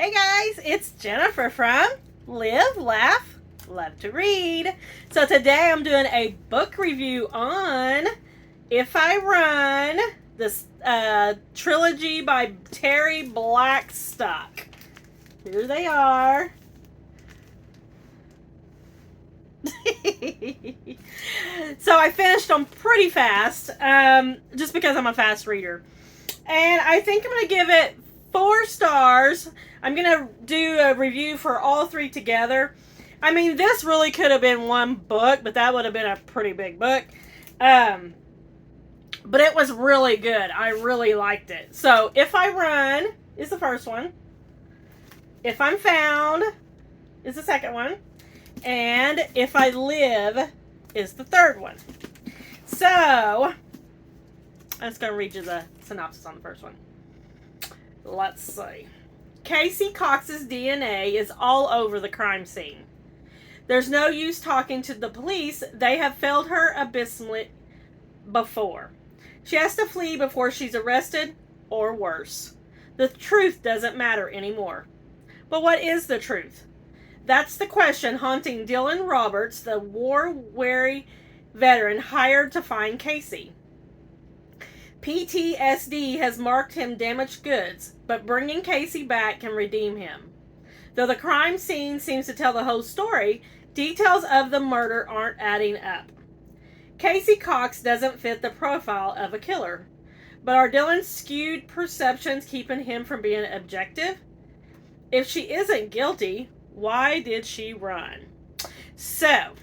Hey guys, it's Jennifer from Live, Laugh, Love to Read. So today I'm doing a book review on If I Run, this trilogy by Terri Blackstock. Here they are. So I finished them pretty fast, just because I'm a fast reader. And I think I'm going to give it 4 stars. I'm going to do a review for all 3 together. I mean, this really could have been one book, but that would have been a pretty big book. But it was really good. I really liked it. So, If I Run is the first one. If I'm Found is the second one. And If I Live is the third one. So, I'm just going to read you the synopsis on the first one. Let's see. Casey Cox's DNA is all over the crime scene. There's no use talking to the police. They have failed her abysmally before. She has to flee before she's arrested, or worse. The truth doesn't matter anymore. But what is the truth? That's the question haunting Dylan Roberts, the war-weary veteran hired to find Casey. PTSD has marked him damaged goods, but bringing Casey back can redeem him. Though the crime scene seems to tell the whole story, details of the murder aren't adding up. Casey Cox doesn't fit the profile of a killer, but are Dylan's skewed perceptions keeping him from being objective? If she isn't guilty, why did she run? So,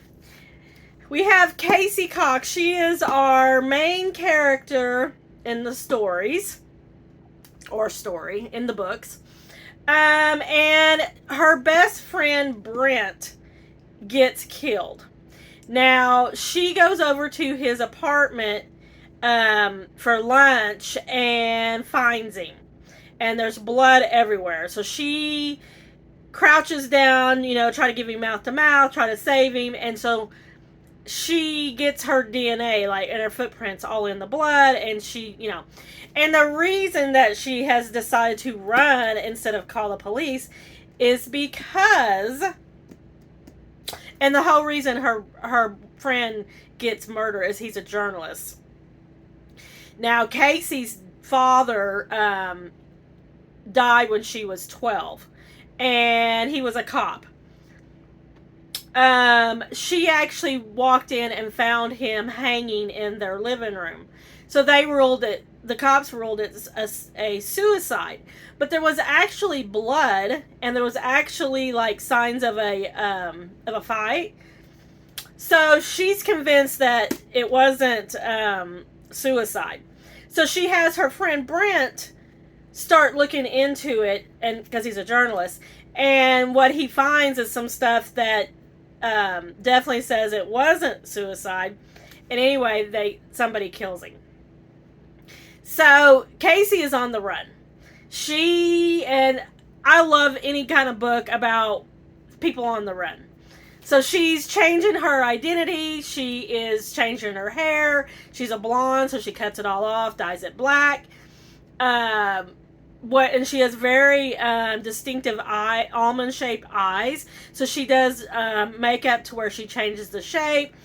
we have Casey Cox. She is our main character in the stories, or story, in the books. And her best friend, Brent, gets killed. Now, she goes over to his apartment for lunch and finds him. And there's blood everywhere. So she crouches down, try to give him mouth to mouth, try to save him. And so she gets her DNA, and her footprints all in the blood, and she, and the reason that she has decided to run instead of call the police is because, and the whole reason her friend gets murdered is he's a journalist. Now, Casey's father died when she was 12, and he was a cop. She actually walked in and found him hanging in their living room. So the cops ruled it a suicide. But there was actually blood, and there was actually signs of a fight. So she's convinced that it wasn't suicide. So she has her friend Brent start looking into it, and because he's a journalist, and what he finds is some stuff that definitely says it wasn't suicide. And anyway, somebody kills him. So Casey is on the run. And I love any kind of book about people on the run. So she's changing her identity. She is changing her hair. She's a blonde, so she cuts it all off, dyes it black. And she has very distinctive almond-shaped eyes. So she does makeup to where she changes the shape.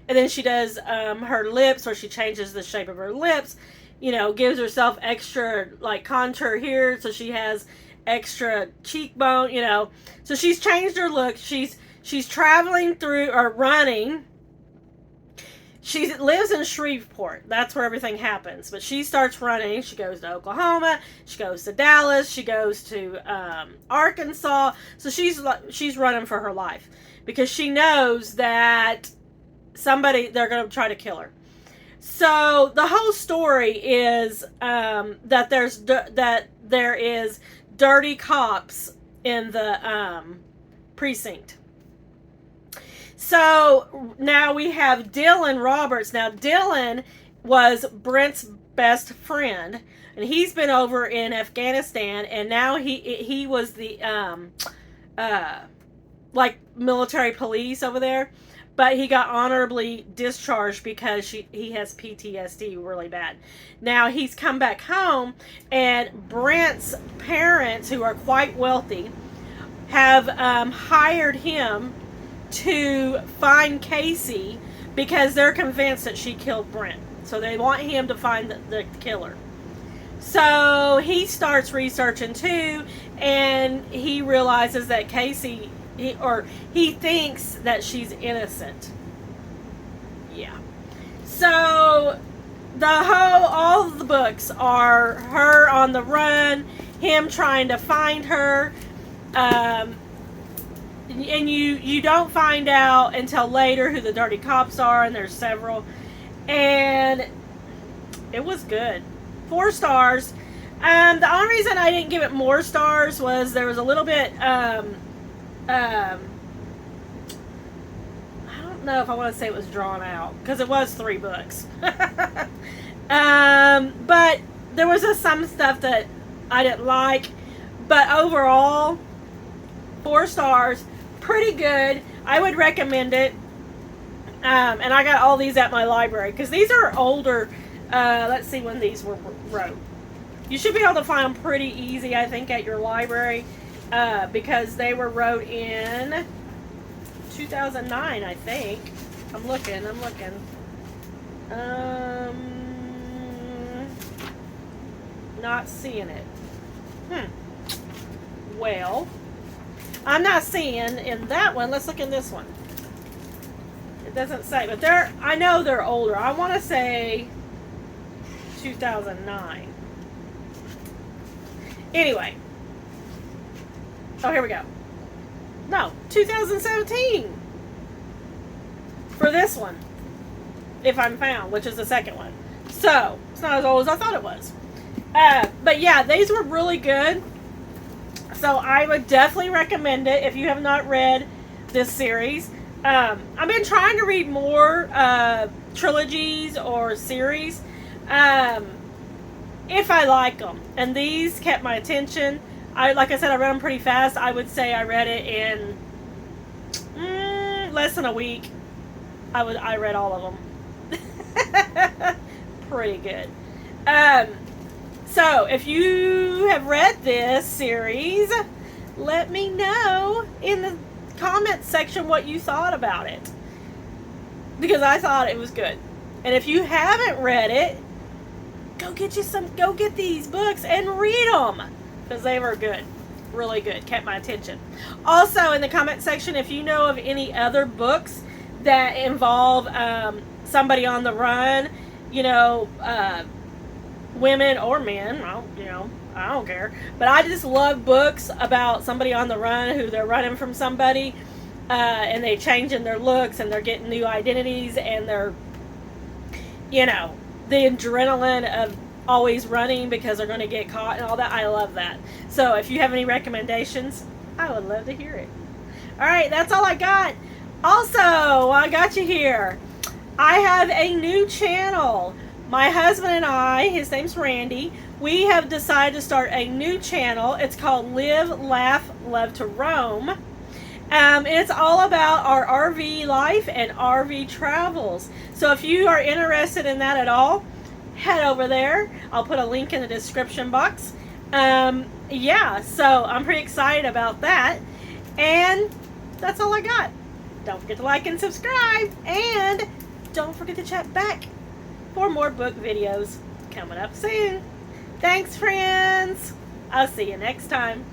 And then she does her lips, where she changes the shape of her lips. Gives herself extra, contour here. So she has extra cheekbone, So she's changed her look. She's traveling through, or running. She lives in Shreveport. That's where everything happens. But she starts running. She goes to Oklahoma. She goes to Dallas. She goes to Arkansas. So she's running for her life because she knows that they're going to try to kill her. So the whole story is that there is dirty cops in the precinct. So now we have Dylan Roberts. Now Dylan was Brent's best friend, and he's been over in Afghanistan, and now he was the military police over there. but he got honorably discharged because he has PTSD really bad. Now he's come back home, and Brent's parents, who are quite wealthy, have hired him to find Casey because they're convinced that she killed Brent. So they want him to find the killer. So he starts researching too, and he realizes that Casey, he thinks that she's innocent. Yeah. So all of the books are her on the run, him trying to find her, and you don't find out until later who the dirty cops are, and there's several, and it was good. 4 stars. The only reason I didn't give it more stars was there was a little bit I don't know if I want to say it was drawn out, because it was 3 books. But there was just some stuff that I didn't like, but overall 4 stars, pretty good. I would recommend it. And I got all these at my library because these are older. Let's see when these were wrote. You should be able to find them pretty easy, I think, at your library, because they were wrote in 2009, I think. I'm looking. Not seeing it. Well, I'm not seeing in that one. Let's look in this one. It doesn't say, but I know they're older. I want to say 2009. Anyway. Oh, here we go. No, 2017. For this one. If I'm found, which is the second one. So, it's not as old as I thought it was. But yeah, these were really good. So I would definitely recommend it if you have not read this series. I've been trying to read more trilogies or series if I like them. And these kept my attention. Like I said, I read them pretty fast. I would say I read it in less than a week. I read all of them. Pretty good. So, if you have read this series, let me know in the comments section what you thought about it. Because I thought it was good. And if you haven't read it, go get these books and read them. Because they were good. Really good. Kept my attention. Also, in the comment section, if you know of any other books that involve somebody on the run, women or men, I don't care. But I just love books about somebody on the run who they're running from somebody, and they're changing their looks and they're getting new identities, and they're, the adrenaline of always running because they're going to get caught and all that. I love that. So if you have any recommendations, I would love to hear it. All right, that's all I got. Also, I got you here. I have a new channel. My husband and I, his name's Randy, we have decided to start a new channel. It's called Live, Laugh, Love to Roam. It's all about our RV life and RV travels. So if you are interested in that at all, head over there. I'll put a link in the description box. Yeah, so I'm pretty excited about that. And that's all I got. Don't forget to like and subscribe. And don't forget to chat back for more book videos coming up soon. Thanks, friends. I'll see you next time.